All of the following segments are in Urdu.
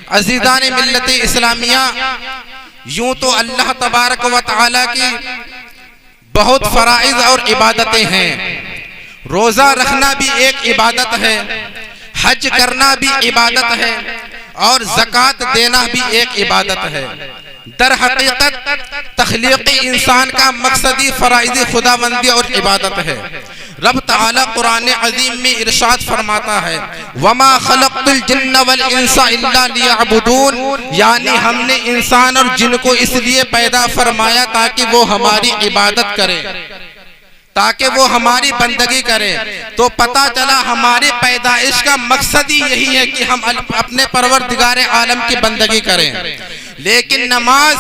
عزیزان ملت اسلامیہ، یوں تو اللہ تبارک و تعالی کی بہت فرائض اور عبادتیں ہیں۔ روزہ رکھنا بھی ایک عبادت ہے، حج کرنا بھی عبادت ہے، اور زکوٰۃ دینا بھی ایک عبادت ہے۔ در حقیقت تخلیقی انسان کا مقصدی فرائض خداوندی اور عبادت ہے۔ رب تعالیٰ قرآن عظیم میں ارشاد فرماتا ہے وَمَا خَلَقْتُ الْجِنَّ وَالْإِنسَ إِلَّا لِيَعْبُدُونَ، یعنی ہم نے انسان اور جن کو اس لیے پیدا فرمایا تاکہ وہ ہماری عبادت کرے، تاکہ وہ ہماری بندگی کرے۔ تو پتہ چلا ہماری پیدائش کا مقصد ہی یہی ہے کہ ہم اپنے پروردگار عالم کی بندگی کریں۔ لیکن نماز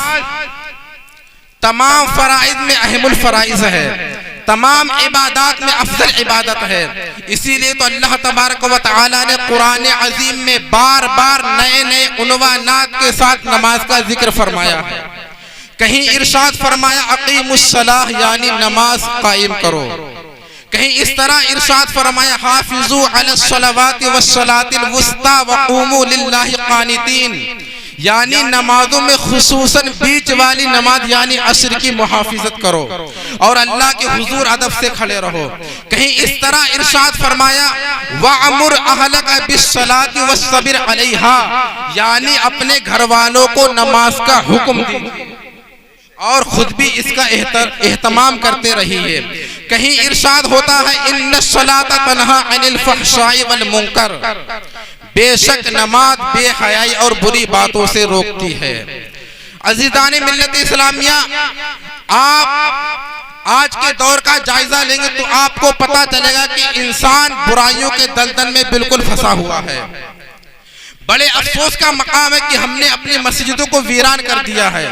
تمام فرائض میں اہم الفرائض ہے، تمام عبادات میں افضل عبادت ہے۔ اسی لیے تو اللہ تبارک و تعالی نے قرآن عظیم میں بار بار نئے نئے عنوانات کے ساتھ نماز کا ذکر فرمایا ہے۔ کہیں ارشاد فرمایا اقیم الصلاۃ، یعنی نماز قائم کرو۔ کہیں اس طرح ارشاد فرمایا حافظوا علی الصلوات والصلاۃ الوسطی وقوموا للہ قانتین، یعنی نمازوں میں خصوصاً بیچ والی نماز یعنی عصر کی محافظت کرو اور اللہ کے حضور ادب سے کھڑے رہو۔ کہیں اس طرح ارشاد فرمایا وَأَمُرْ أَهْلَكَ بِالصَّلَاةِ وَالصَّبْرِ عَلَيْهَا، یعنی اپنے گھر والوں کو نماز کا حکم دیجیے اور خود بھی اس کا اہتمام کرتے رہیے۔ کہیں ارشاد ہوتا ہے ان الصلاۃ تنہی عن الفحشاء والمنکر، بے شک نماز بے حیائی اور بری باتوں سے روکتی ہے۔ عزیزان ملت اسلامیہ، آپ آج کے دور کا جائزہ لیں گے تو آپ کو پتہ چلے گا کہ انسان برائیوں کے دلدل میں بالکل پھنسا ہوا ہے۔ بڑے افسوس کا مقام ہے کہ ہم نے اپنی مسجدوں کو ویران کر دیا ہے۔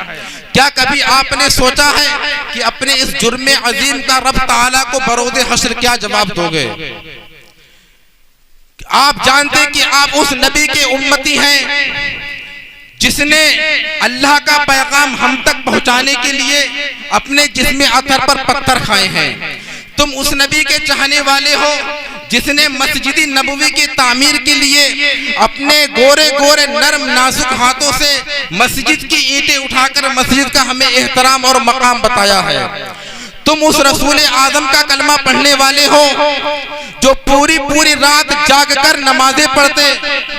کیا کبھی آپ نے سوچا ہے کہ اپنے اس جرم عظیم کا رب تعالیٰ کو بروز حشر کیا جواب دو گے؟ آپ جانتے کہ آپ اس نبی کے امتی ہیں جس نے اللہ کا پیغام ہم تک پہنچانے کے لیے اپنے جسم اطہر پر پتھر کھائے ہیں۔ تم اس نبی کے چاہنے والے ہو جس نے مسجد نبوی کی تعمیر کے لیے اپنے گورے گورے نرم نازک ہاتھوں سے مسجد کی اینٹیں اٹھا کر مسجد کا ہمیں احترام اور مقام بتایا ہے۔ تم اس رسول اعظم کا کلمہ پڑھنے والے ہو جو پوری رات جاگ کر نمازیں پڑھتے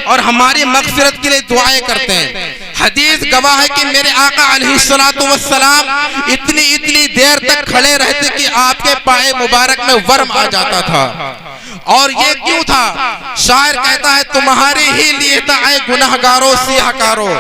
اور ہماری مغفرت کے لیے دعائیں کرتے ہیں۔ حدیث گواہ ہے کہ میرے آقا علیہ السلام اتنی دیر تک کھڑے رہتے کہ آپ کے پائے مبارک میں ورم آ جاتا تھا۔ اور یہ کیوں تھا؟ شاعر کہتا ہے تمہارے ہی لیے تھا اے گناہگاروں سیاہ کارو،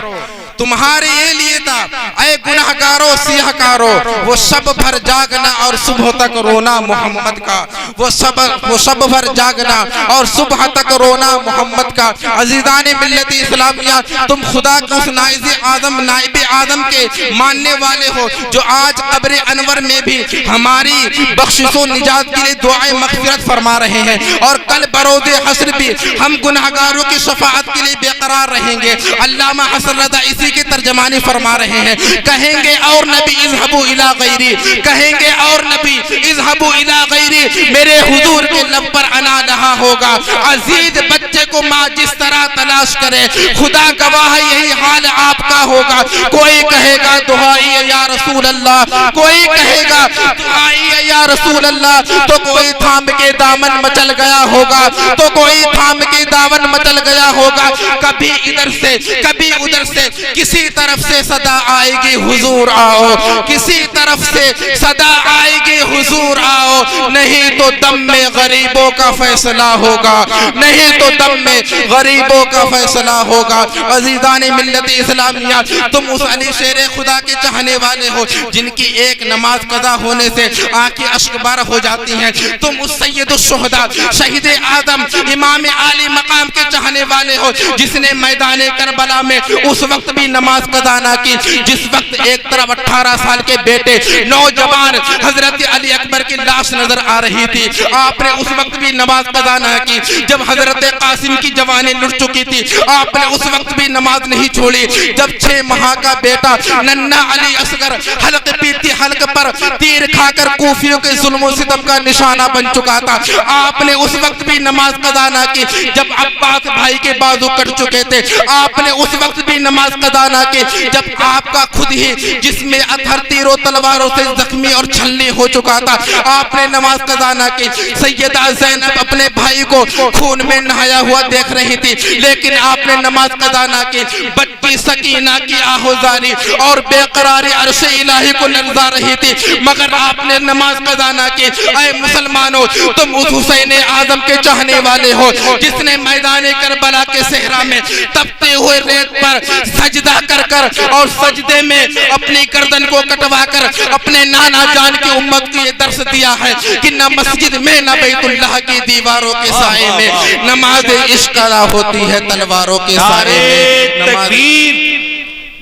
تمہارے یہ لیے تھا اے گناہگاروں سیاہ کارو، وہ شب بھر جاگنا اور صبح تک رونا محمد کا، وہ شب بھر جاگنا اور صبح تک رونا محمد کا۔ عزیزان ملت اسلامیہ، تم خدا کے اس نائب اعظم کے ماننے والے ہو جو آج قبر انور میں بھی ہماری بخشش و نجات کے لیے دعائیں مغفرت فرما رہے ہیں، اور کل بروز حشر بھی ہم گناہگاروں کی شفاعت کے لیے بے قرار رہیں گے۔ علامہ حسن رضا اسی کی ترجمانی فرما رہے ہیں، کہیں گے اور نبی اذهبوا الى غیری، کہیں گے اور نبی اذهبوا الى غیری، میرے حضور کے لب پر انا رہا ہوگا۔ عزیز بچے کو ماں جس طرح تلاش کرے، خدا گواہ یہی حال آپ کا ہوگا۔ کوئی کہے گا دعائی یا رسول اللہ، کوئی کہے گا دعائی یا رسول اللہ، تو کوئی تھام کے دامن مچل گیا ہوگا، تو کوئی تھام کے دامن مچل گیا ہوگا۔ کبھی ادھر سے کبھی ادھر سے کسی طرف سے صدا آئے گی حضور آؤ، کسی طرف سے صدا آئے گی حضور آؤ، نہیں تو دم میں غریبوں کا فیصلہ ہوگا، نہیں تو دم میں غریبوں کا فیصلہ ہوگا۔ عزیزان ملت اسلامیہ، تم اس علی شیر خدا کے چاہنے والے ہو جن کی ایک نماز قضا ہونے سے آنکھیں اشک بار ہو جاتی ہیں۔ تم اس سید الشہداء شہید اعظم امام عالی مقام کے چاہنے والے ہو جس نے میدان کربلا میں اس وقت بھی بھی نماز قضا نہ کی جس وقت ایک طرف 18 سال کے بیٹے نوجوان حضرت علی اکبر کی لاش نظر آ رہی تھی، آپ نے اس وقت بھی نماز قضا نہ کی۔ جب حضرت قاسم کی جوانی لٹ چکی تھی، آپ نے اس وقت بھی نماز نہیں چھوڑی۔ جب 6 ماہ کا بیٹا ننھا علی اصغر حلق پیتی حلق پر تیر کھا کر کوفیوں کے ظلم و ستم کا نشانہ بن چکا تھا، آپ نے اس وقت بھی نماز قضا نہ کی۔ جب عباس بھائی کے بازو کٹ چکے تھے، آپ نے اس وقت بھی نماز قضا نہ کی۔ جب آپ کا خود ہی جسم اطہر تیروں تلواروں سے زخمی اور چھلنی ہو چکا تھا، آپ نے نماز قضا نہ کی۔ سیدہ زینب اپنے بھائی کو خون میں نہایا ہوا دیکھ رہی تھی، لیکن آپ نے نماز قضا نہ کی۔ بچی سکینہ کی آہوزاری اور بے قراری عرش الہی کو لرزا رہی تھی، مگر آپ نے نماز قضا نہ کی۔ اے مسلمانوں، تم اس حسین اعظم کے چاہنے والے ہو جس نے میدان کربلا کے صحرا میں تپتے ہوئے ریت پر سجدہ کر کر اور سجدے میں اپنی گردن کو کٹوا کر اپنے نانا جان کی امت کو یہ درس دیا ہے کہ نہ مسجد میں نہ بیت اللہ کی دیواروں کے سائے میں نماز عشق ادا ہوتی ہے تلواروں کے سائے میں۔ تکبیر،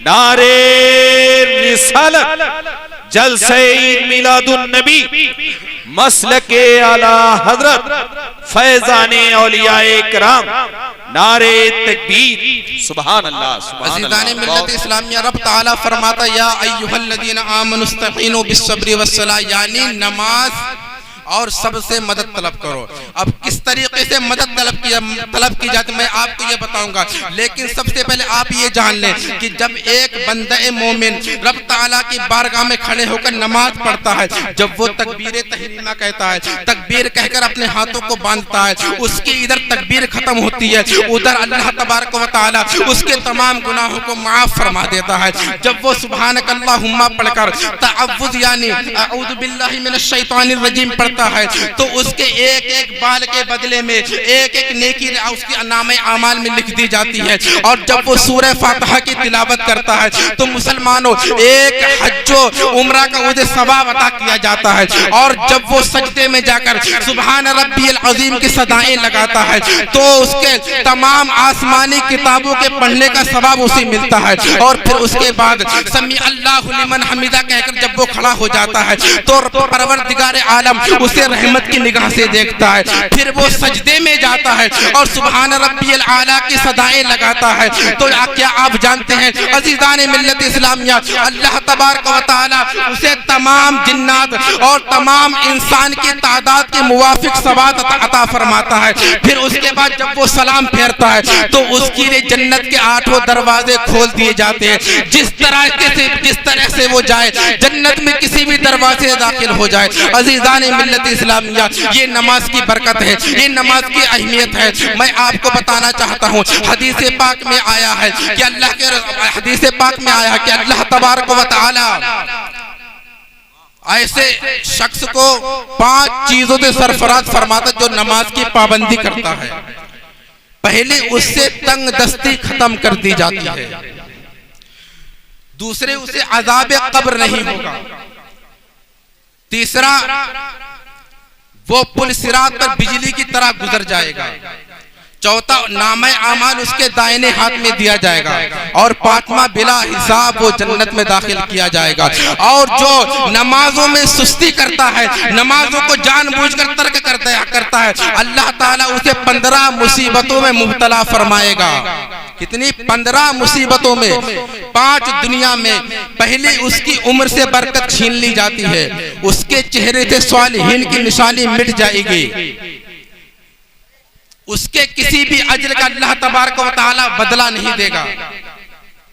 نعرے رسالت، جلسہ عید میلاد النبی، مسلک اعلی حضرت فیضان اولیاء کرام، نعرے تکبیر، سبحان اللہ سبحان عزیزان اللہ۔ ملت اسلامیہ، رب تعالیٰ فرماتا یا ایھا الذین آمنوا استعینوا بالصبر والصلاۃ، یعنی نماز اور سب سے مدد طلب کرو۔ اب کس طریقے سے مدد طلب کی جاتی میں آپ کو یہ بتاؤں گا، لیکن سب سے پہلے آپ یہ جان لیں کہ جب ایک بندہ مومن رب تعالیٰ کی بارگاہ میں کھڑے ہو کر نماز پڑھتا ہے، جب وہ تکبیر تحریمہ کہتا ہے، تکبیر کہہ کر اپنے ہاتھوں کو باندھتا ہے، اس کی ادھر تکبیر ختم ہوتی ہے، ادھر اللہ تبارک و تعالیٰ اس کے تمام گناہوں کو معاف فرما دیتا ہے۔ جب وہ سبحانک اللہم پڑھ کر تعوذ یعنی اعوذ باللہ من الشیطان الرجیم پڑھتا ہے تو اس کے ایک ایک بال کے بدلے میں ایک ایک نیکی اس کے نام اعمال میں لکھ دی جاتی ہے۔ اور جب وہ سورہ فاتحہ کی تلاوت کرتا ہے تو مسلمانوں ایک حج و عمرہ کا اسے ثواب عطا کیا جاتا ہے۔ اور جب وہ سجدے میں جا کر سبحان ربی العظیم کی صدائیں لگاتا ہے تو اس کے تمام آسمانی کتابوں کے پڑھنے کا ثواب اسے ملتا ہے۔ اور پھر اس کے بعد سمیع اللہ لمن حمدہ کہہ کر جب وہ کھڑا ہو جاتا ہے تو پروردگار عالم اسے رحمت کی نگاہ سے دیکھتا ہے۔ پھر وہ سجدے میں جاتا ہے اور سبحان ربی الاعلیٰ کی صدائیں لگاتا ہے۔ تو کیا آپ جانتے ہیں عزیزان ملت اسلامیہ، اللہ تبارک و تعالیٰ اسے تمام جنات اور تمام انسان کی تعداد کے موافق ثواب عطا فرماتا ہے۔ پھر اس کے بعد جب وہ سلام پھیرتا ہے تو اس کے لیے جنت کے 8 دروازے کھول دیے جاتے ہیں۔ جس طرح سے وہ جائے جنت میں کسی بھی دروازے سے داخل ہو جائے۔ عزیزان ملت اسلامیہ، یہ نماز کی برکت ہے، یہ نماز کی اہمیت ہے۔ میں آپ کو بتانا چاہتا ہوں حدیث پاک میں آیا ہے کہ اللہ تبارک و تعالی ایسے شخص کو 5 چیزوں سے سرفراز فرماتا جو نماز کی پابندی کرتا ہے۔ پہلے اس سے تنگ دستی ختم کر دی جاتی ہے، دوسرے اسے عذاب قبر نہیں ہوگا، تیسرا وہ پل صراط پر بجلی کی طرح گزر جائے گا، چوتھا نامہ اعمال اس کے دائنے ہاتھ میں دیا جائے گا، اور پانچواں بلا حساب وہ جنت میں داخل کیا جائے گا۔ اور جو نمازوں میں سستی کرتا ہے، نمازوں کو جان بوجھ کر ترک کرتا ہے، اللہ تعالیٰ اسے 15 مصیبتوں میں مبتلا فرمائے گا۔ کتنی؟ 15 مصیبتوں میں، 5 دنیا میں۔ پہلی اس کی عمر سے برکت چھین لی جاتی ہے، اس کے چہرے سے صالحین کی نشانی مٹ جائے گی، اس کے کسی بھی اجر کا اللہ تبارک و تعالی بدلہ نہیں دے گا،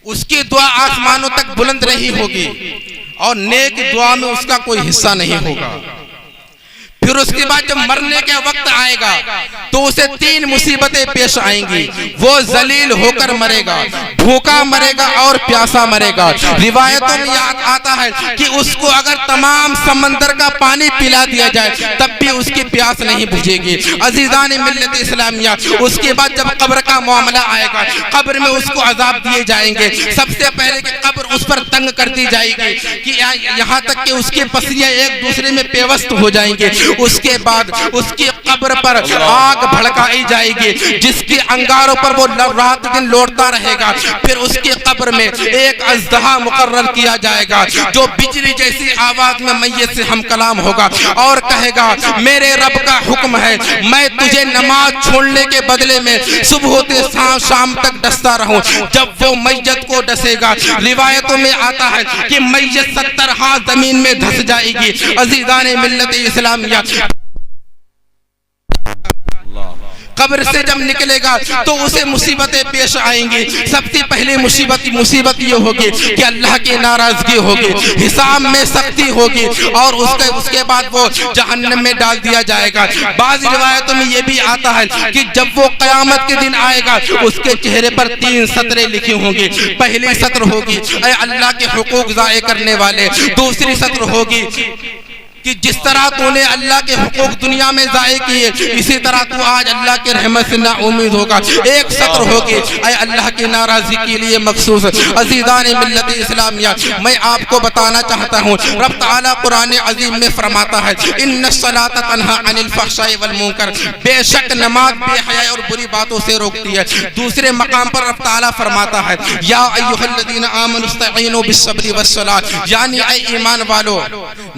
اس کی دعا آسمانوں تک بلند نہیں ہوگی، اور نیک دعا میں اس کا کوئی حصہ نہیں ہوگا۔ پھر اس کے بعد جب مرنے کے وقت آئے گا تو اسے 3 مصیبتیں پیش آئیں گی۔ وہ ذلیل ہو کر مرے گا، بھوکا مرے گا اور پیاسا مرے گا۔ روایتوں میں یاد آتا ہے کہ اس کو اگر تمام سمندر کا پانی پلا دیا جائے تب بھی اس کی پیاس نہیں بجھے گی۔ عزیزان ملت اسلامیہ، اس کے بعد جب قبر کا معاملہ آئے گا، قبر میں اس کو عذاب دیے جائیں گے۔ سب سے پہلے کہ قبر اس پر تنگ کر دی جائے گی کہ یہاں تک کہ اس کی پسلیاں ایک دوسرے میں پیوست ہو جائیں گے۔ اس کے بعد اس کی قبر پر آگ بھڑکائی جائے گی جس کی انگاروں پر وہ رات دن لوٹتا رہے گا. پھر اس کی قبر میں ایک اژدہا مقرر کیا جائے گا جو بجلی جیسی آواز میں میت سے ہم کلام ہوگا اور کہے گا میرے رب کا حکم ہے میں تجھے نماز چھوڑنے کے بدلے میں صبح ہوتے شام تک ڈستا رہوں. جب وہ میت کو ڈسے گا روایتوں میں آتا ہے کہ میت 70 ہاتھ زمین میں دھس جائے گی. عزیزان ملت اسلامیہ قبر سے جب نکلے گا تو اسے مصیبتیں پیش آئیں گی. سب سے پہلی مصیبت یہ ہوگی کہ اللہ کی ناراضگی ہوگی, حساب میں سختی ہوگی اور اس کے بعد وہ جہنم میں ڈال دیا جائے گا. بعض روایتوں میں یہ بھی آتا ہے کہ جب وہ قیامت کے دن آئے گا اس کے چہرے پر 3 سطریں لکھی ہوں گی. پہلی سطر ہوگی اے اللہ کے حقوق ضائع کرنے والے. دوسری سطر ہوگی کہ جس طرح تو نے اللہ کے حقوق دنیا میں ضائع کیے اسی طرح تو آج اللہ کے رحمت سے نا امید ہوگا. ایک سطر ہوگی اے اللہ کی ناراضی کے لیے مخصوص. عزیزان ملت اسلامیہ میں آپ کو بتانا چاہتا ہوں رب تعالیٰ قرآن عظیم میں فرماتا ہے ان الصلاۃ تنہی عن الفحشاء والمنکر, بے شک نماز بے حیائی اور بری باتوں سے روکتی ہے. دوسرے مقام پر رب تعالیٰ فرماتا ہے یا ایھا الذین آمنوا استعینوا بالصبر والصلاۃ, یعنی اے ایمان والو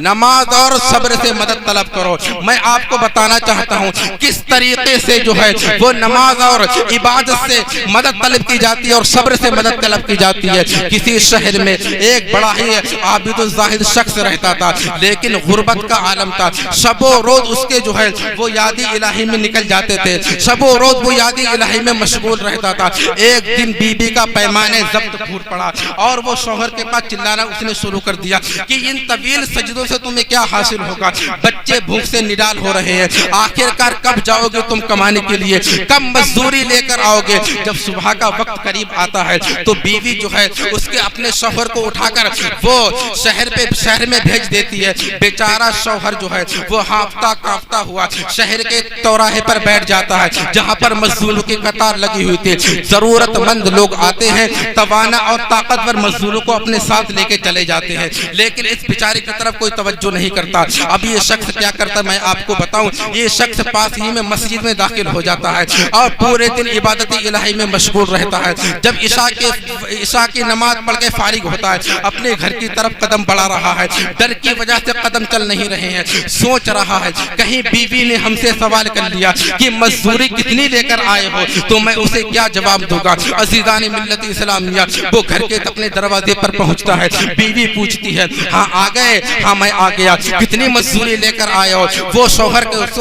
نماز اور صبر سے مدد طلب کرو. میں آپ کو بتانا چاہتا ہوں کس طریقے سے جو ہے وہ نماز اور عبادت سے مدد طلب کی جاتی ہے اور صبر سے مدد طلب کی جاتی ہے. کسی شہر میں ایک بڑا ہی عابد الزاہد شخص رہتا تھا لیکن غربت کا عالم تھا. شب و روز اس کے جو ہے وہ یادی الہی میں نکل جاتے تھے, شب و روز وہ یادی الہی میں مشغول رہتا تھا. ایک دن بیوی کا پیمانے ضبط پھوٹ پڑا اور وہ شوہر کے پاس چلانا اس نے شروع کر دیا کہ ان طویل سجدوں سے تمہیں کیا حاصل ہوگا, بچے بھوک سے نڈال ہو رہے ہیں, آخرکار کب جاؤ گے تم کمانے کے لیے, کب مزدوری لے کر آؤ گے. جب صبح کا وقت قریب آتا ہے تو بیوی جو ہے اس کے اپنے شوہر کو اٹھا کر وہ شہر میں بھیج دیتی ہے. بیچارہ شوہر جو ہے وہ ہانپتا کانپتا ہوا شہر کے چوراہے پر بیٹھ جاتا ہے جہاں پر مزدوروں کی قطار لگی ہوئی تھی. ضرورت مند لوگ آتے ہیں, توانا اور طاقتور مزدوروں کو اپنے ساتھ لے کے چلے جاتے ہیں لیکن اس بیچارے کی طرف کوئی توجہ نہیں کرتا. اب یہ شخص کیا کرتا ہے میں آپ کو بتاؤں. یہ شخص پاس ہی میں مسجد میں داخل ہو جاتا ہے اور پورے دن عبادت الہی میں مشغول رہتا ہے. جب عشاء کی نماز پڑھ کے فارغ ہوتا ہے اپنے گھر کی طرف قدم بڑھا رہا ہے. ڈر کی وجہ سے قدم چل نہیں رہے ہیں. سوچ رہا ہے کہیں بیوی نے ہم سے سوال کر لیا کہ مزدوری کتنی لے کر آئے ہو تو میں اسے کیا جواب دوں گا. عزیزان ملت اسلامیہ وہ گھر کے اپنے دروازے پر پہنچتا ہے. بیوی پوچھتی ہے ہاں آ گئے, ہاں میں آ گیا, کتنی مزدوری لے کر آئے ہو. وہ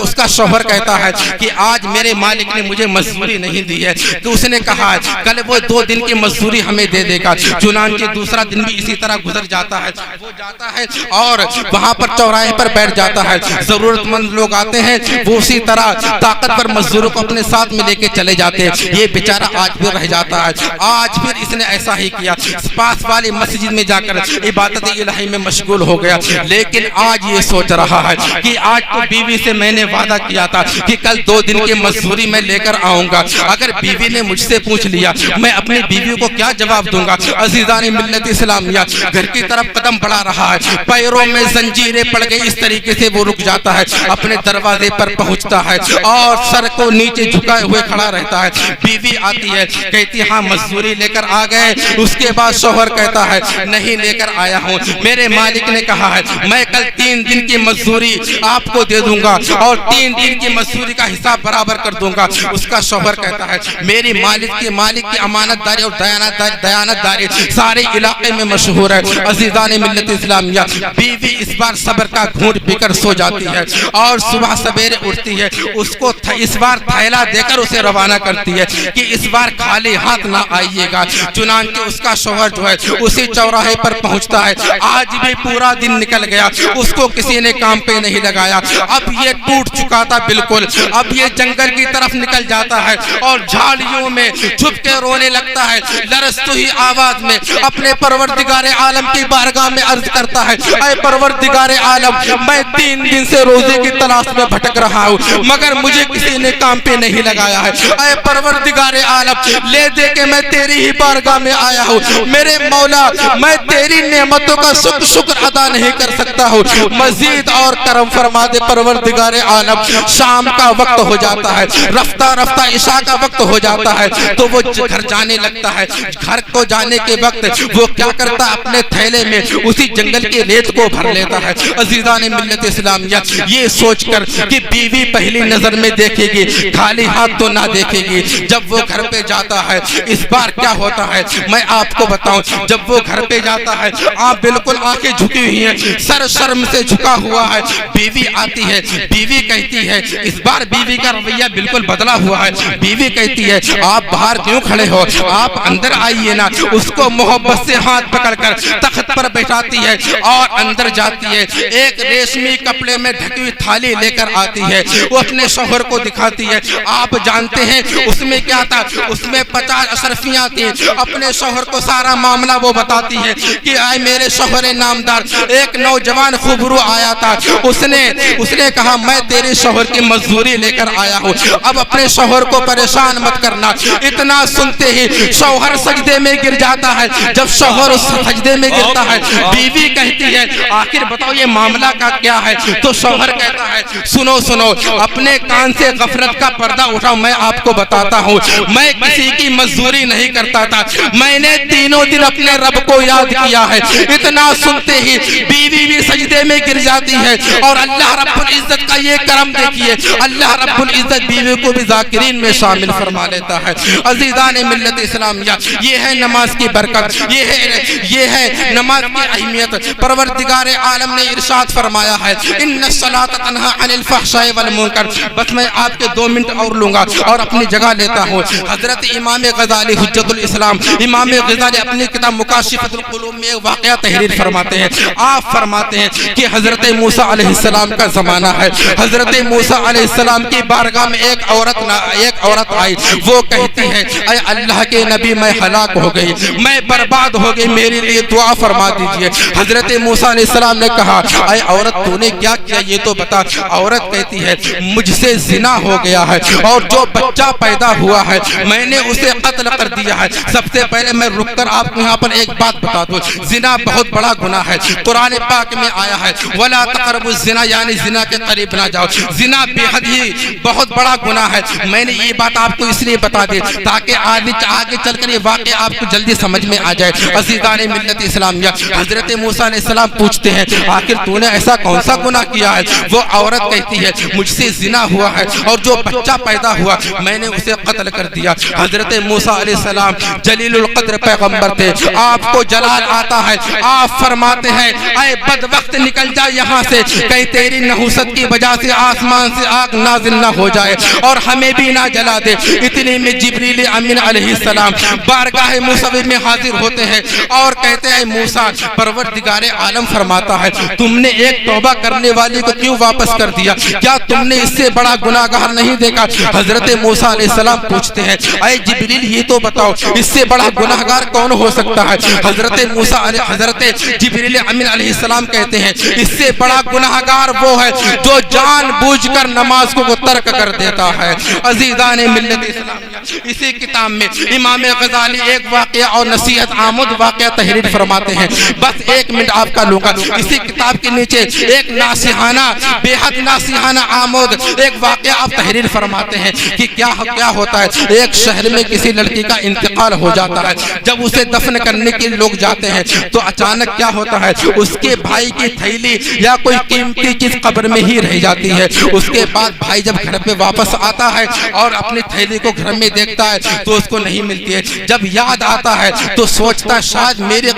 اس کا شوہر کہتا ہے کہ آج میرے مالک نے مجھے مزدوری نہیں دی ہے. تو اس نے کہا کل وہ 2 دن کی مزدوری ہمیں دے دے گا. چنانچہ دوسرا دن بھی اسی طرح گزر جاتا ہے. وہ جاتا ہے اور وہاں پر چوراہے پر بیٹھ جاتا ہے. ضرورت مند لوگ آتے ہیں وہ اسی طرح طاقتور مزدوروں کو اپنے ساتھ میں لے کے چلے جاتے ہیں. یہ بیچارہ آج بھی رہ جاتا ہے. آج پھر اس نے ایسا ہی کیا, پاس والی مسجد میں جا کر عبادت الہی میں مشغول ہو گیا. لیکن آج یہ سوچ رہا ہے کہ آج تو بیوی سے میں نے وعدہ کیا تھا کہ کل 2 دن کی مزدوری میں لے کر آؤں گا. اگر بیوی نے مجھ سے پوچھ لیا میں اپنی بیوی کو کیا جواب دوں گا. عزیزان ملت اسلامیہ گھر کی طرف قدم بڑھا رہا ہے, پیروں میں زنجیریں پڑ گئی. اس طریقے سے وہ رک جاتا ہے, اپنے دروازے پر پہنچتا ہے اور سر کو نیچے جھکائے ہوئے کھڑا رہتا ہے. بیوی آتی ہے کہتی ہاں مزدوری لے کر آ گئے. اس کے بعد شوہر کہتا ہے نہیں لے کر آیا ہوں, میرے مالک نے کہا ہے میں کل 3 دن کی مزدوری آپ کو دے دوں گا اور 3 دن کی مزدوری کا حساب برابر کر دوں گا. اس کا شوہر کہتا ہے میری مالک کی امانت داری اور دیانت داری سارے علاقے میں مشہور ہے. عزیزان ملت اسلامیہ بیوی اس بار صبر کا گھونٹ پی کر سو جاتی ہے اور صبح سویرے اٹھتی ہے. اس کو اس بار تھیلا دے کر اسے روانہ کرتی ہے کہ اس بار خالی ہاتھ نہ آئیے گا. چنانچہ اس کا شوہر جو ہے اسی چوراہے پر پہنچتا ہے. آج بھی پورا دن نکل گیا, اس کو کسی نے کام پہ نہیں لگایا. اب یہ ٹوٹ چکا تھا بالکل. اب یہ جنگل کی طرف نکل جاتا ہے اور جھاڑیوں میں چھپ کے رونے لگتا ہے. لرزتی آواز میں اپنے پروردگار عالم کی بارگاہ میں عرض کرتا ہے اے پروردگار عالم میں 3 دن سے روزے کی تلاش میں بھٹک رہا ہوں مگر مجھے کسی نے کام پہ نہیں لگایا ہے. اے پروردگار عالم لے دے کہ میں تیری ہی بارگاہ میں آیا ہوں. میرے مولا میں تیری نعمتوں کا شکر ادا نہیں کر سکتا ہوں. مزید اور کرم فرما دے پروردگار عالم. شام کا وقت ہو جاتا ہے, رفتہ رفتہ عشاء کا وقت ہو جاتا ہے, تو وہ گھر جانے لگتا ہے. گھر کو جانے کے وقت وہ کیا کرتا ہے, اپنے تھیلے میں اسی جنگل کی ریت کو بھر لیتا ہے. عزیزان ملت اسلامیہ, یہ سوچ کر کہ بیوی پہلی نظر میں دیکھے گی, خالی ہاتھ تو نہ دیکھے گی. جب وہ گھر پہ جاتا ہے, اس بار کیا ہوتا ہے میں آپ کو بتاؤں. جب وہ گھر پہ جاتا ہے, آپ بالکل آنکھیں جھکی ہوئی ہیں, سر شرم سے جھکا ہوا ہے. بیوی آتی ہے, بیوی کہتی ہے, اس بار بیوی کا رویہ بالکل بدلا ہوا ہے. بیوی کہتی ہے آپ باہر کیوں کھڑے ہو, آپ اندر آئیے نا. اس کو محبت سے ہاتھ پکڑ کر تخت پر بیٹھاتی ہے اور اندر جاتی ہے. ایک ریشمی کپڑے میں ڈھکی ہوئی تھالی لے کر آتی ہے, وہ اپنے شوہر کو دکھاتی ہے. آپ جانتے ہیں اس میں کیا تھا, اس میں 50 اشرفیاں تھیں. اپنے شوہر کو سارا معاملہ وہ بتاتی ہے کہ آئے میرے شوہر نامدار, ایک نوجوان خوبرو آیا تھا, اس نے کہا میں تیرے شوہر کی مزدوری لے کر آیا ہوں, اب اپنے شوہر کو پریشان مت کرنا. اتنا سنتے ہی شوہر سجدے میں گر جاتا ہے. جب شوہر اس سجدے میں گرتا ہے, بیوی کہتی ہے آخر بتاؤ یہ معاملہ کا کیا ہے. تو شوہر کہتا ہے سنو اپنے کان سے غفلت کا پردہ اٹھاؤ, میں آپ کو بتاتا ہوں میں کسی کی مزدوری نہیں کرتا تھا, میں نے تینوں دن اپنے رب کو یاد کیا ہے. اتنا سنتے ہی بیوی بھی سجدے میں گر جاتی ہے. اور اللہ رب العزت کا یہ کرم دیکھیے, اللہ رب العزت بیوی کو بھی ذاکرین میں شامل فرما لیتا ہے. عزیزان ملت اسلامیہ, یہ ہے نماز کی برکت, یہ ہے نماز کی اہمیت. پروردگار عالم نے ارشاد فرمایا ہے ان الصلاۃ تنہی عن الفحشاء والمنکر. بس میں آپ کے 2 منٹ اور لوں گا اور اپنی جگہ لیتا ہوں. حضرت امام غزالی حجت الاسلام, امام غزالی اپنی کتاب مکاشفۃ القلوب میں ایک واقعہ تحریر فرماتے ہیں. آپ فرماتے ہیں کہ حضرت موسیٰ علیہ السلام کا زمانہ ہے. حضرت موسیٰ علیہ السلام کی بارگاہ میں ایک عورت آئی. وہ کہتی ہے اے اللہ کے نبی میں ہلاک ہو گئی, میں برباد ہو گئی, میرے لیے دعا فرما دیجئے. حضرت موسیٰ علیہ السلام نے کہا اے عورت تو نے کیا کیا یہ تو بتا. عورت کہتی ہے مجھ سے زنا ہو گیا ہے اور جو بچہ پیدا ہوا ہے میں نے اسے قتل کر دیا ہے. سب سے پہلے میں رک کر آپ کو یہاں پر ایک بات بتا دوں, زنا بہت بڑا گناہ ہے. قرآن پاک میں آیا ہے ولا تقربوا الزنا, یعنی زنا کے قریب نہ جاؤ. زنا بے حد ہی بہت بڑا گناہ ہے. میں نے یہ بات آپ کو اس لیے بتا دی تاکہ آگے چل کر یہ واقعہ آپ کو جلدی سمجھ میں آ جائے. عزیزان ملت اسلامیہ, حضرت موسیٰ علیہ السلام پوچھتے ہیں آخر تو نے ایسا کون سا گناہ کیا ہے. وہ عورت کہتی ہے مجھ سے زنا ہوا ہے اور جو بچہ پیدا ہوا میں نے اسے قتل کر دیا. حضرت موسیٰ علیہ السلام جلیل القدر پیغمبر تھے, آپ کو جلال آتا ہے. آپ فرماتے ہیں اے بدبخت نکل جا یہاں سے, کہیں تیری نحوست کی وجہ سے آسمان سے آگ نازل نہ ہو جائے اور ہمیں بھی نہ جلا دے. اتنی میں جبریل امین علیہ السلام بارگاہ موسیٰ میں حاضر ہوتے ہیں اور کہتے ہیں موسیٰ پروردگار عالم فرماتا ہے تم نے ایک توبہ کرنے والی کو کیوں واپس کر دیا, کیا تم نے اس سے بڑا گناہگار نہیں دیکھا. حضرت موسیٰ علیہ السلام پوچھتے ہیں اے جبریل یہ تو بتاؤ اس سے بڑا گناہگار کون ہو سکتا ہے. حضرت جبریل امین علیہ السلام کہتے ہیں اس سے بڑا گناہگار وہ ہے جو جان بوجھ کر نماز کو ترک کر دیتا ہے. عزیزان ملت اسلامیہ, اسی کتاب میں امام غزالی ایک واقعہ اور نصیحت آمد واقعہ تحریر فرماتے ہیں. بس 1 منٹ آپ کا لوں گا. اسی کتاب کے نیچے ایک ناصحانہ بے حد ناصحانہ آمد ایک واقعہ آپ تحریر فرماتے ہیں کہ کیا ہوتا ہے. ایک شہر میں کسی لڑکی کا انتقال ہو جاتا ہے. جب اسے دفن کرنے کے لوگ جاتے ہیں تو اچانک کیا ہوتا ہے اس کے بھائی کی تھیلی یا کوئی قیمتی چیز قبر میں ہی رہ جاتی ہے. اس کے بعد بھائی جب گھر پہ واپس آتا ہے اور اپنی تھیلی کو گھر میں دیکھتا ہے تو اس کو نہیں ملتی ہے. جب یاد آتا ہے تو سوچتا ہے شاید میری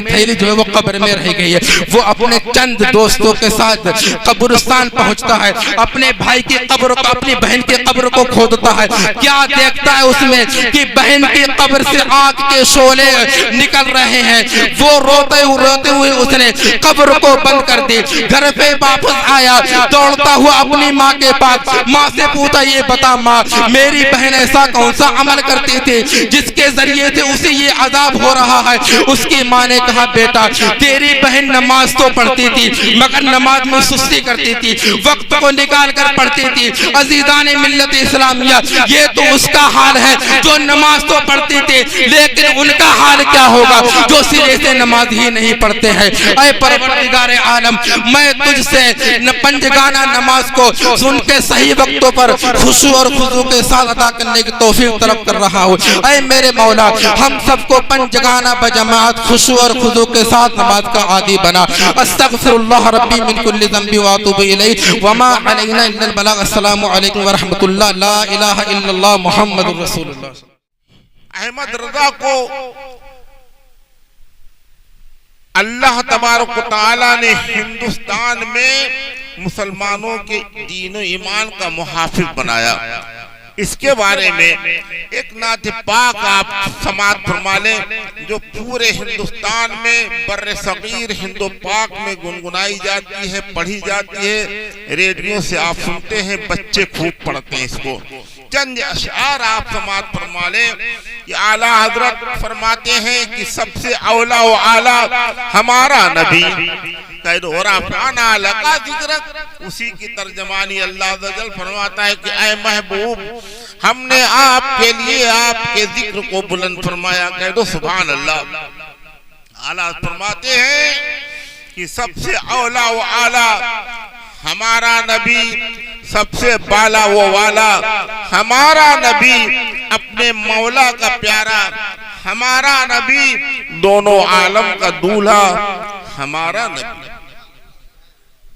تھیلی جو ہے وہ قبر میں رہ گئی ہے. وہ اپنے چند دوستوں کے ساتھ قبرستان پہنچتا ہے, اپنے بھائی کی قبر کو, اپنی بہن کی قبر کو کھودتا ہے. کیا دیکھتا ہے اس میں کہ بہن کی قبر سے آگ کے شعلے نکل رہے ہیں. وہ روتے ہوئے اس نے قبر کو بند کر دی. گھر پہ واپس آیا دوڑتا ہوا اپنی ماں کے پاس, ماں سے پوچھا یہ بتا ماں میری بہن ایسا کون سا عمل کرتی تھی جس کے ذریعے سے اسے یہ عذاب ہو رہا ہے. اس کی ماں نے کہا بیٹا تیری بہن نماز تو پڑھتی تھی مگر نماز میں سستی کرتی تھی, وقت کو نکال کر پڑھتی تھی. عزیزان ملت اسلامیہ, یہ تو اس کا حال ہے جو نماز تو پڑھتی تھی, لیکن ان کا حال کیا ہوگا جو سرے سے نماز ہی نہیں پڑھتے ہیں. اے پروردگار سرکار عالم میں تجھ سے پنجگانہ نماز کو سن کے صحیح وقتوں پر خشوع اور خضوع کے ساتھ ادا کرنے کی توفیق طلب کر رہا ہوں۔ اے میرے مولا ہم سب کو پنجگانہ بجماعت خشوع اور خضوع کے ساتھ نماز کا عادی بنا۔ استغفر اللہ ربی من کل ذنب واتوب الیہ وما علینا الا البلاغ۔ السلام علیکم ورحمۃ اللہ۔ لا الہ الا اللہ محمد رسول اللہ۔ احمد رضا کو اللہ تبارک و تعالی نے ہندوستان میں مسلمانوں کے دین و ایمان کا محافظ بنایا۔ اس کے بارے میں ایک نعت پاک آپ سماعت فرما لیں جو پورے ہندوستان میں بر صغیر ہند و پاک میں گنگنائی جاتی ہے، پڑھی جاتی ہے، ریڈیو سے آپ سنتے ہیں، بچے خوب پڑھتے ہیں اس کو۔ چند اشعار آپ سماعت فرما لیں کہ اعلیٰ حضرت فرماتے ہیں کہ سب سے اولا و اعلیٰ ہمارا نبی ورفعنا لک ذکرک۔ اسی کی ترجمانی اللہ عز و جل فرماتا ہے کہ اے محبوب ہم نے آپ کے لیے آپ کے ذکر کو بلند فرمایا۔ کہہ دو سبحان اللہ۔ اعلیٰ فرماتے ہیں کہ سب سے اولا و اعلیٰ ہمارا نبی، سب سے بالا و والا ہمارا نبی، اپنے مولا کا پیارا ہمارا نبی، دونوں عالم کا دولہا ہمارا نبی،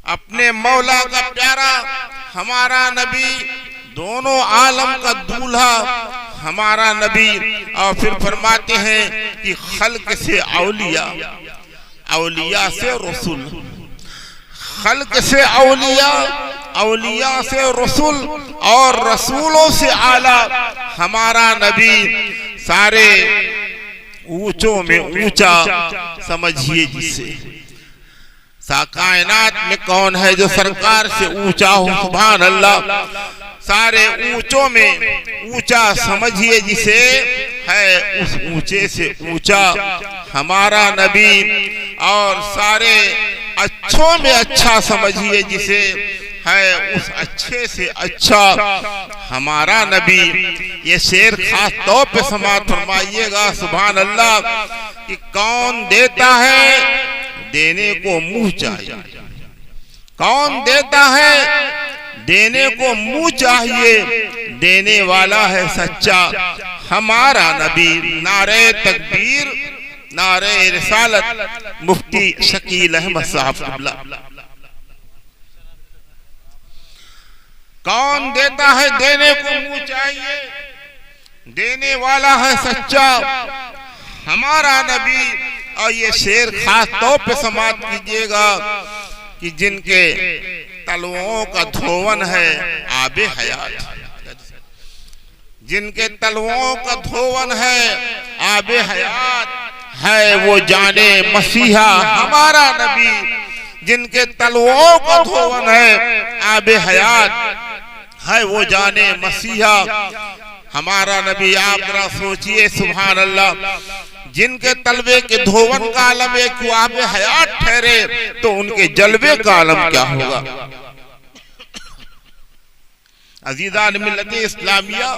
اپنے مولا کا پیارا ہمارا نبی، دونوں عالم کا دولہا ہمارا نبی۔ اور پھر فرماتے ہیں کہ خلق سے اولیاء، اولیاء سے رسول، خلق سے اولیاء، اولیاء سے رسول، اور رسولوں سے اعلیٰ ہمارا نبی۔ سارے اونچوں میں اونچا سمجھیے جسے، کائنات میں کون ہے جو سرکار سے اونچا ہو؟ سبحان اللہ۔ سارے اونچوں میں اونچا سمجھیے جسے، ہے اس اونچے سے اونچا ہمارا نبی، اور سارے اچھوں میں اچھا سمجھیے جسے، ہے اس اچھے سے اچھا ہمارا نبی۔ یہ شعر خاص طور پہ سماعت فرمائیے گا، سبحان اللہ، کہ کون دیتا ہے دینے کو منہ چاہیے، کون دیتا ہے دینے کو منہ چاہیے، دینے والا ہے سچا ہمارا نبی۔ نعرہ تکبیر، نعرہ رسالت، مفتی شکیل احمد صاحب قبلہ۔ کون دیتا ہے دینے کو منہ چاہیے، دینے والا ہے سچا ہمارا نبی۔ اور یہ شعر خاص طور پہ سماعت کیجئے گا کہ جن کے تلوؤں کا دھون ہے آب حیات، جن کے تلوؤں کا دھون ہے آب حیات، ہے وہ جانے مسیحا ہمارا نبی۔ جن کے تلوؤں کا دھون ہے آب حیات، ہے وہ جانے مسیحا ہمارا نبی۔ آپ ذرا سوچئے سبحان اللہ، جن کے تلوے کے دھون کا عالم ہے کہ آب حیات ٹھہرے تو ان کے جلوے کا عالم کیا ہوگا؟ عزیزان ملت اسلامیہ،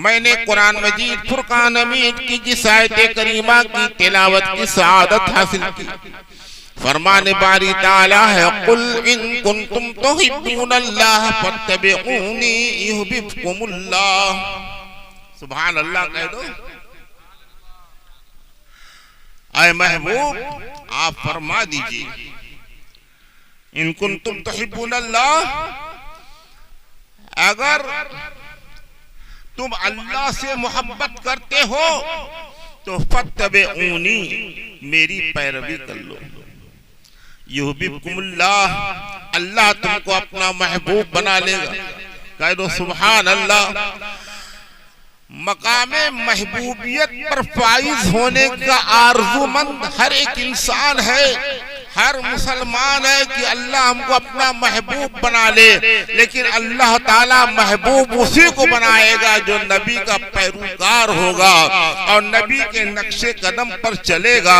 میں نے قرآن مجید فرقان حمید کی جس آیت کریمہ کی تلاوت کی سعادت حاصل کی، فرمان باری تعالیٰ ہے قل ان کنتم تحبون اللہ فاتبعونی یحببکم اللہ۔ سبحان اللہ کہہ دو۔ اے محبوب آپ فرما دیجئے ان کنتم تحبون اللہ، اگر تم اللہ سے محبت کرتے ہو تو فاتبعونی، میری پیروی کر لو، یحببکم اللہ، اللہ تم کو اپنا محبوب بنا لے گا۔ کہہ دو سبحان اللہ۔ مقام محبوبیت پر فائز ہونے کا آرزو مند ہر ایک انسان ہے، ہر مسلمان ہے کہ اللہ ہم کو اپنا محبوب بنا لے، لیکن اللہ تعالیٰ محبوب اسی کو بنائے گا جو نبی کا پیروکار ہوگا اور نبی کے نقش قدم پر چلے گا،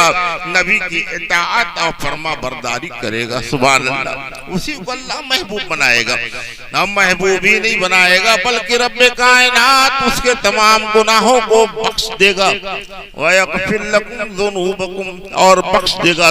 نبی کی اطاعت اور فرما برداری کرے گا۔ سبحان اللہ، اسی کو اللہ محبوب بنائے گا، ہم محبوب ہی نہیں بنائے گا بلکہ رب کائنات اس کے تمام گناہوں کو بخش دے گا، وَيَغْفِرْ لَكُمْ ذُنُوبَكُمْ، اور بخش دے گا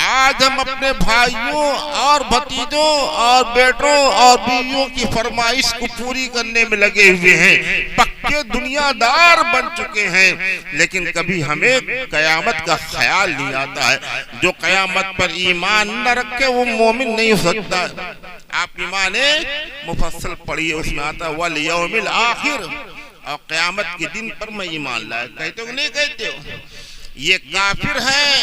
آج ہم اپنے بھائیوں اور بھتیجوں اور بیٹوں اور بیویوں کی فرمائش کو پوری کرنے میں لگے ہوئے ہیں، پکے دنیا دار بن چکے ہیں، لیکن کبھی ہمیں قیامت کا خیال نہیں آتا ہے۔ جو قیامت پر ایمان نہ رکھے وہ مومن نہیں ہو سکتا۔ آپ ایمان مفصل پڑھیے، اس میں آتا ہے والیوم الآخر، اور قیامت کے دن پر میں ایمان لائے۔ کہتے ہو کہ نہیں کہتے ہو؟ یہ کافر ہیں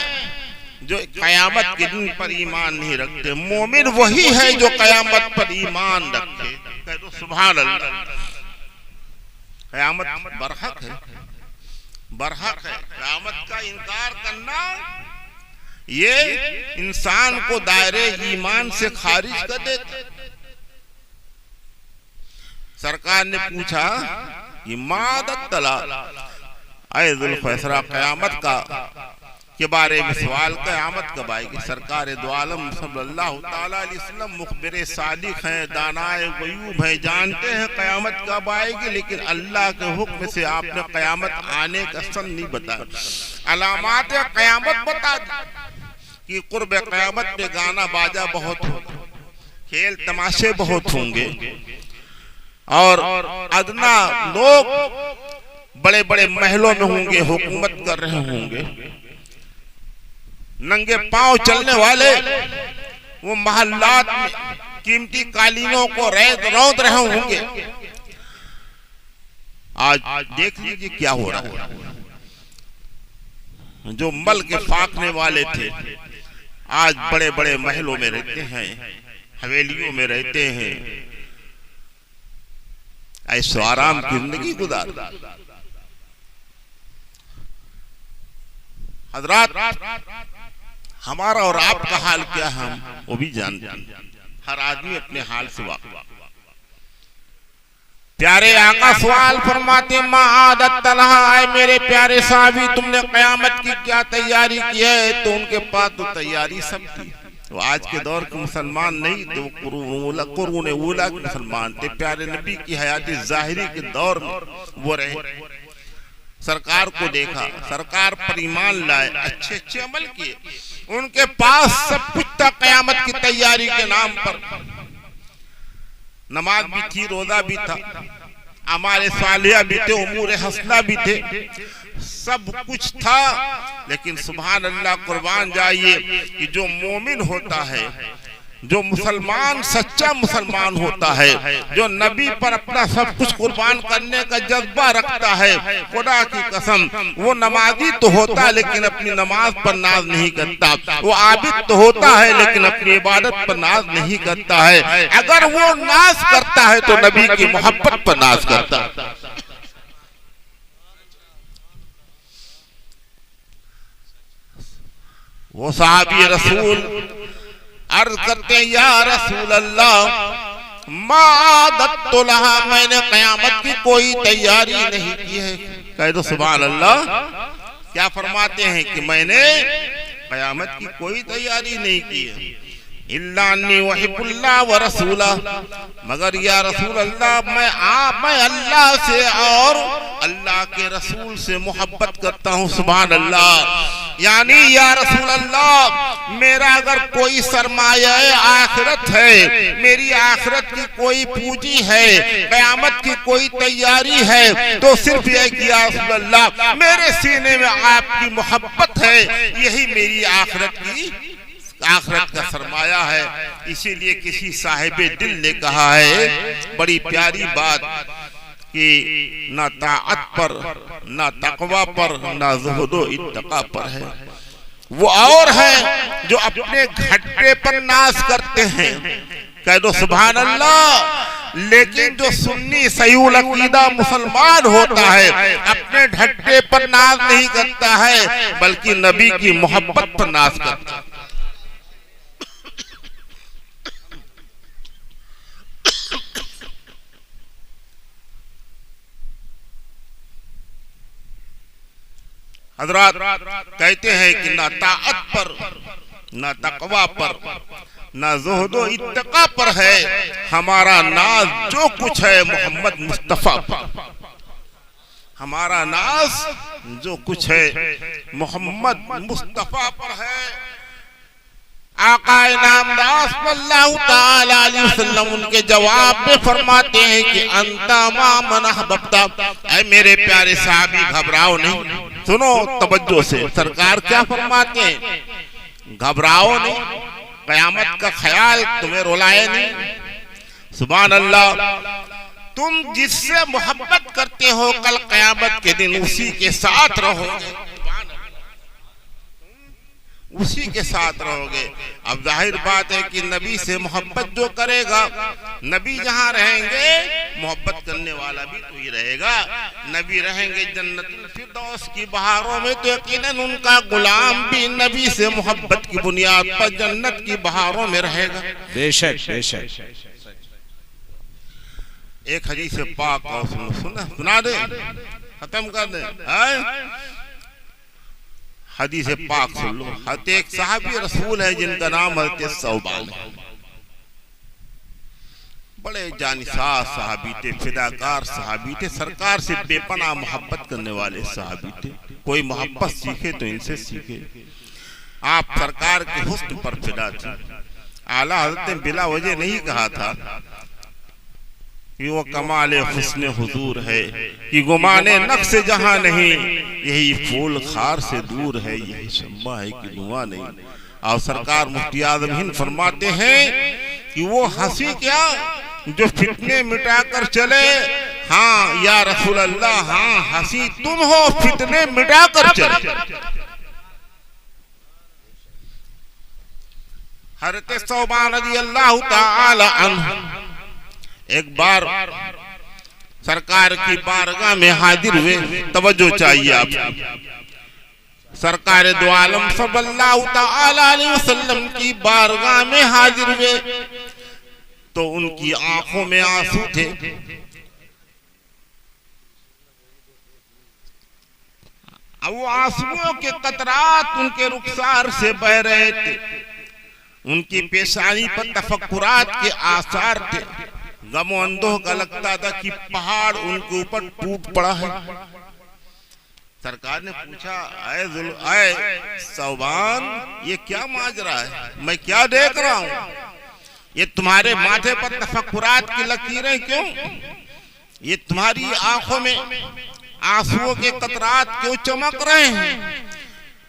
جو قیامت کے دن پر ایمان نہیں رکھتے، مومن وہی ہے جو قیامت پر ایمان رکھتے۔ کہہ دو سبحان اللہ۔ قیامت برحق ہے، برحق ہے۔ قیامت کا انکار کرنا یہ انسان کو دائرے ایمان سے خارج کر دیتا۔ سرکار نے پوچھا یہ مادت تلا اے ذوالفیسرہ، قیامت کا کے بارے میں سوال، قیامت کب آئے گی؟ سرکار دو عالم صلی اللہ تعالیٰ علیہ وسلم مخبر صادق ہیں، دانائے غیوب ہیں، جانتے ہیں قیامت کب آئے گی، لیکن اللہ کے حکم سے آپ نے قیامت آنے کا سن نہیں بتایا۔ علامات قیامت بتا دی کہ قرب قیامت میں گانا باجا بہت ہوگا، کھیل تماشے بہت ہوں گے، اور ادنا لوگ بڑے بڑے محلوں میں ہوں گے، حکومت کر رہے ہوں گے، ننگے پاؤں چلنے والے وہ محلات میں قیمتی قالینوں کو روند رہے ہوں گے۔ آج دیکھ لیجئے کیا ہو رہا ہے۔ جو مل کے فاقنے والے تھے آج بڑے بڑے محلوں میں رہتے ہیں، حویلیوں میں رہتے ہیں، ایسو آرام کی زندگی گزار۔ حضرات، ہمارا اور آپ کا حال کیا ہے ہم وہ بھی جانتے ہیں، ہر آدمی اپنے حال سے واقف۔ پیارے آقا سوال فرماتے ما عادت تلہا، اے میرے پیارے صحابی تم نے قیامت کی کیا تیاری کی ہے؟ تو ان کے پاس تو تیاری سب تھی، وہ آج کے دور کے مسلمان نہیں تھے، وہ قرون اولا کے مسلمان تھے، پیارے نبی کی حیات ظاہری کے دور میں وہ رہے، سرکار کو دیکھا، سرکار پر ایمان لائے، اچھے اچھے عمل کیے، ان کے پاس سب کچھ تھا قیامت کی تیاری کے نام پر۔ نماز بھی تھی، روزہ بھی تھا، اعمال صالحہ بھی تھے، امور حسنہ بھی تھے، سب کچھ تھا، لیکن سبحان اللہ قربان جائیے کہ جو مومن ہوتا ہے، جو مسلمان سچا مسلمان ہوتا ہے، جو نبی پر اپنا سب کچھ قربان کرنے کا جذبہ رکھتا ہے، خدا کی قسم وہ نمازی تو ہوتا ہے لیکن اپنی نماز پر ناز نہیں کرتا، وہ عابد تو ہوتا ہے لیکن اپنی عبادت پر ناز نہیں کرتا ہے، اگر وہ ناز کرتا ہے تو نبی کی محبت پر ناز کرتا ہے۔ وہ صحابی رسول عرض کرتے ہیں یا رسول اللہ ما عادت لہا، میں نے قیامت کی کوئی تیاری نہیں کی ہے۔ کہہ دو سبحان اللہ۔ کیا فرماتے ہیں کہ میں نے قیامت کی کوئی تیاری نہیں کی ہے، الا انی احب اللہ ورسولہ، مگر یا رسول اللہ میں اللہ سے اور اللہ کے رسول سے محبت کرتا ہوں۔ سبحان اللہ۔ یعنی یا رسول اللہ میرا اگر کوئی سرمایہ آخرت ہے، میری آخرت کی کوئی پونجی ہے، قیامت کی کوئی تیاری ہے، تو صرف یہ کہ یا رسول اللہ میرے سینے میں آپ کی محبت ہے، یہی میری آخرت کا سرمایہ ہے۔ اسی لیے کسی صاحب دل نے کہا ہے بڑی پیاری بات کہ نہ طاعت پر، نہ تقوی پر، نہ زہد و اتقا پر ہے، وہ اور ہیں جو اپنے گھٹے پر ناز کرتے ہیں۔ کہہ دو سبحان اللہ۔ لیکن جو سنی صحیح العقیدہ مسلمان ہوتا ہے اپنے گھٹے پر ناز نہیں کرتا ہے بلکہ نبی کی محبت پر ناز کرتا ہے۔ حضرات کہتے ہیں کہ نہ طاعت پر، نہ تقوی پر، نہ زہد و اتقا پر ہے ہمارا ناز، جو کچھ ہے محمد مصطفیٰ پر، ہمارا ناز جو کچھ ہے محمد مصطفیٰ پر ہے۔ آقا نامدار صلی اللہ تعالی علیہ وسلم ان کے جواب میں فرماتے ہیں کہ انتا ما من احببتا، اے میرے پیارے صحابی گھبراؤ نہیں. سنو توجہ سے، سرکار کیا فرماتے ہیں؟ گھبراؤ نہیں، قیامت کا خیال تمہیں رلائے نہیں. سبحان اللہ. تم جس سے محبت کرتے ہو کل قیامت کے دن اسی کے ساتھ رہو گے، اسی کے ساتھ رہو گے. اب ظاہر بات ہے کہ نبی سے محبت جو کرے گا، نبی جہاں رہیں گے محبت کرنے والا بھی تو ہی رہے گا. نبی رہیں گے جنت الفردوس کی بہاروں میں تو یقیناً ان کا غلام بھی نبی سے محبت کی بنیاد پر جنت کی بہاروں میں رہے گا. بے شک بے شک. ایک حدیث پاک اور سنا دیں، ختم کر دیں. حدیث پاک سن لو. حضرت ایک صحابی رسول ہے جن کا نام حضرت ثوبان ہے. بڑے جانساز صحابی تھے، فداکار صحابی تھے، سرکار سے بے پناہ محبت کرنے والے صحابی تھے. کوئی محبت سیکھے تو ان سے سیکھے. آپ سرکار کے حسن پر فدا تھے. اعلیٰ حضرت نے بلا وجہ نہیں کہا تھا کہ وہ کمال حسن حضور ہے، کہ گمان نقص جہاں نہیں، یہی پھول خار سے دور ہے، یہی شمع ہے کہ دھواں نہیں. اور سرکار مفتی اعظم ہند فرماتے ہیں کہ وہ ہنسی کیا جو فتنے مٹا کر چلے. ہاں یا رسول اللہ، ہاں ہنسی تم ہو فتنے مٹا کر چلے. حضرت ثوبان رضی اللہ تعالی عنہ ایک بار سرکار کی بارگاہ میں حاضر ہوئے. توجہ چاہیے آپ. سرکار دو عالم صلی اللہ تعالی علیہ وسلم کی بارگاہ میں حاضر ہوئے تو ان کی آنکھوں میں آنسو تھے. وہ آنسوؤں کے قطرات ان کے رخسار سے بہ رہے تھے. ان کی پیشانی پر تفکرات کے آثار تھے. غم و اندوہ کا لگتا تھا کہ پہاڑ ان کے اوپر ٹوٹ پڑا ہے. سرکار نے پوچھا، اے ثوبان، یہ کیا ماجرا ہے؟ میں کیا دیکھ رہا ہوں؟ یہ تمہارے ماتھے پر تفکرات کی لکیریں کیوں؟ یہ تمہاری آنکھوں میں آنسوؤں کے قطرات کیوں چمک رہے ہیں؟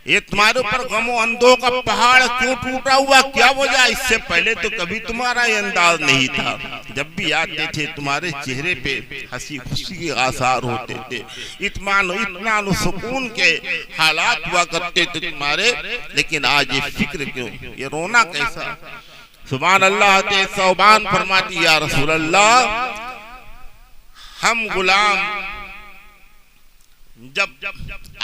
یہ تمہارے اوپر غم و اندوہ کا پہاڑ کیوں ٹوٹا ہوا؟ کیا وجہ؟ اس سے پہلے تو کبھی تمہارا یہ انداز نہیں تھا. جب بھی آتے تھے تمہارے چہرے پہ ہنسی خوشی کے آثار ہوتے تھے، اطمینان و سکون کے حالات ہوا کرتے تھے تمہارے. لیکن آج یہ فکر کیوں، یہ رونا کیسا؟ سبحان اللہ. ثوبان فرماتی، یا رسول اللہ، ہم غلام جب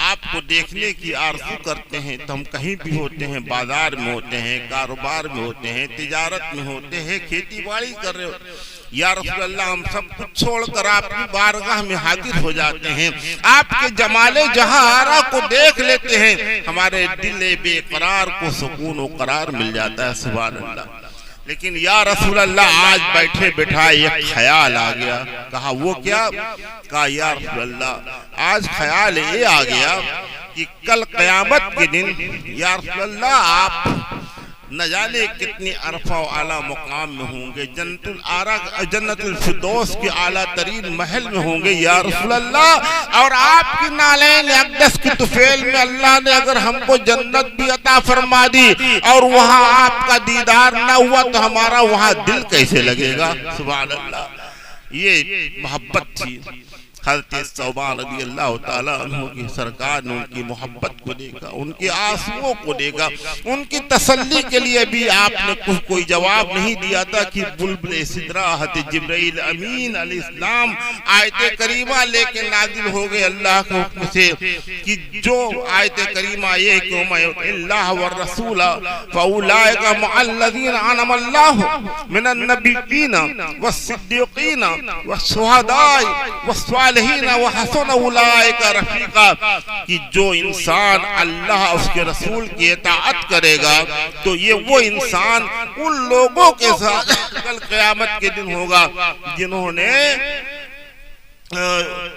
آپ کو دیکھنے کی آرزو کرتے ہیں تو ہم کہیں بھی ہوتے ہیں، بازار میں ہوتے ہیں، کاروبار میں ہوتے ہیں، تجارت میں ہوتے ہیں، کھیتی باڑی کر رہے ہو. یا رسول اللہ، ہم سب کچھ چھوڑ کر آپ کی بارگاہ میں حاضر ہو جاتے ہیں. آپ کے جمال جہارا کو دیکھ لیتے ہیں، ہمارے دل بے قرار کو سکون و قرار مل جاتا ہے. سبحان اللہ. لیکن یا رسول اللہ، آج بیٹھے بٹھائے ایک خیال آ گیا. کہا وہ کیا؟ کہا یا رسول اللہ، آج خیال یہ آ گیا کہ کل قیامت کے دن یا رسول اللہ آپ نہ جانے کتنی عرفہ و اعلیٰ مقام میں ہوں گے، جنت الفردوس کے اعلیٰ ترین محل میں ہوں گے یا رسول اللہ. اور آپ کی نالین اقدس کی طفیل میں اللہ نے اگر ہم کو جنت بھی عطا فرما دی اور وہاں آپ کا دیدار نہ ہوا تو ہمارا وہاں دل کیسے لگے گا؟ سبحان اللہ. یہ محبت تھی. حضرت ثوبان رضی اللہ تعالیٰ عنہ کی سرکار نے ان کی محبت کو دیکھا، ان کی آنسوؤں کو دیکھا. ان کی تسلی کے لیے بھی آپ نے کوئی جواب نہیں دیا تھا کہ بلبل سدرہ حضرت جبرائیل امین علیہ السلام آیت کریمہ لے کے نازل ہو گئے اللہ کے حکم سے کہ جو آیت کریمہ یہ کہ وَمَن يُطِعِ اللَّهَ وَالرَّسُولَ فَأُولَٰئِكَ مَعَ الَّذِينَ أَنْعَمَ اللَّهُ مِنَ النَّبِيِّينَ وَالصِّدِّيقِينَ وَالشُّهَدَاءِ وَالصَّالِحِينَ وَحَسُنَ أُولَٰئِكَ رَفِیقًا. کہ جو انسان اللہ اس کے رسول کی اطاعت کرے گا تو یہ وہ انسان ان لوگوں کے ساتھ کل قیامت کے دن ہوگا جنہوں نے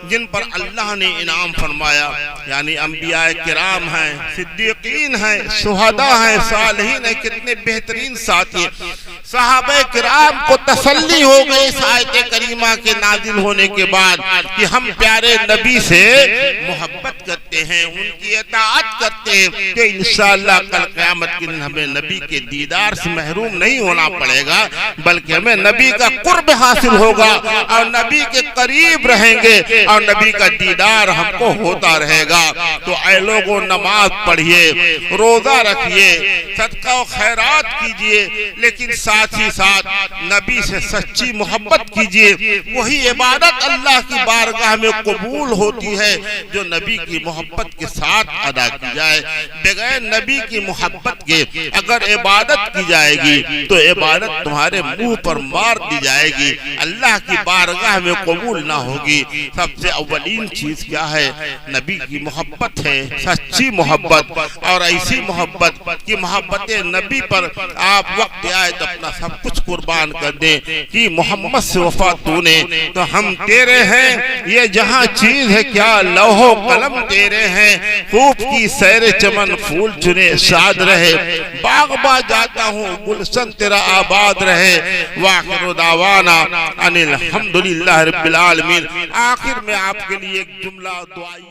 جن پر اللہ نے انعام فرمایا، یعنی انبیاء کرام ہیں، صدیقین ہیں، شہداء ہیں، صالحین ہیں، کتنے بہترین ساتھی۔ صحابہ کرام کو تسلی ہو گئی اس آیت کریمہ کے نازل ہونے کے بعد کہ ہم پیارے نبی سے محبت کرتے ہیں، ان کی اطاعت کرتے ہیں، کہ انشاءاللہ کل قیامت کے دن ہمیں نبی کے دیدار سے محروم نہیں ہونا پڑے گا، بلکہ ہمیں نبی کا قرب حاصل ہوگا اور نبی کے قریب رہیں گے اور نبی کا دیدار ہم کو ہوتا رہے گا۔ تو اے لوگوں، نماز پڑھیے، روزہ رکھیے، صدقہ و خیرات کیجئے، لیکن ساتھ ہی ساتھ نبی سے سچی محبت کیجئے۔ وہی عبادت اللہ کی بارگاہ میں قبول ہوتی ہے جو نبی کی محبت کے ساتھ ادا کی جائے۔ بغیر نبی کی محبت کے اگر عبادت کی جائے گی تو عبادت تمہارے منہ پر مار دی جائے گی، اللہ کی بارگاہ میں قبول نہ ہوگی۔ سب سے اولین چیز کیا ہے؟ نبی کی محبت ہے، سچی محبت، اور ایسی محبت کہ محبت نبی پر آپ وقت آئے تو اپنا سب کچھ قربان کر دیں کہ محمد سے وفا تو نے تو ہم تیرے ہیں، یہ جہاں چیز ہے کیا لوح و قلم تیرے ہیں، خوب کی سیر چمن پھول چنے شاد رہے، باغ با جاتا ہوں گلشن تیرا آباد رہے۔ وآخر دعوانا ان الحمدللہ رب العالمین۔ آخر میں آپ کے لیے ایک جملہ دعائی